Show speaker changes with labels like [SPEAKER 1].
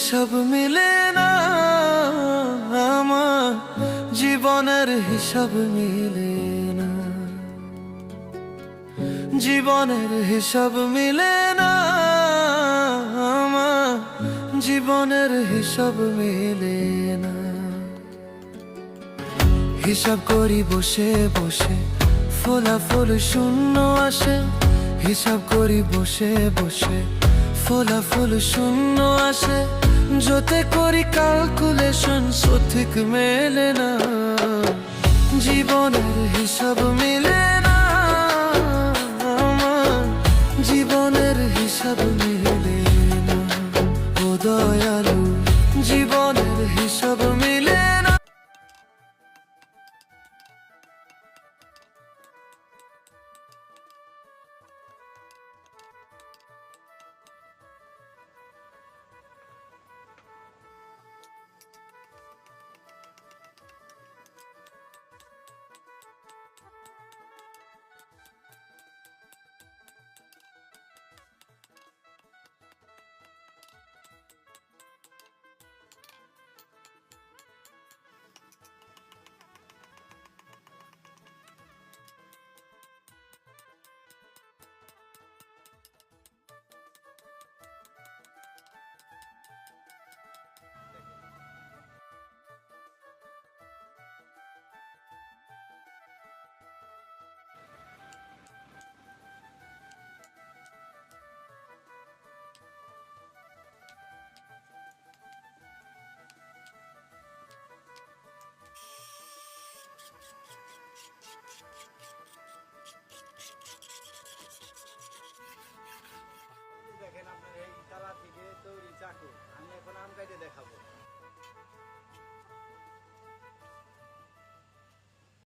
[SPEAKER 1] হিসাব মিলে না, আমার জীবনের হিসাব মিলে না, জীবনের হিসাব মিলে না, আমার জীবনের হিসাব মিলে না। হিসাব করি বসে বসে, ফলাফল শূন্য আসে। হিসাব করি বসে বসে, ফলাফল শূন্য আসে। যতে করি ক্যালকুলেশন সঠিক মেলে না, জীবনের হিসাব মিলে না, আমার জীবনের হিসাব মিলে না। ও দয়ালু, জীবনের হিসাব মিলে না।
[SPEAKER 2] দেখেন আপনার এই তালা থেকে তৈরি চাকু, আমি এখন আম কাটে দেখাবো।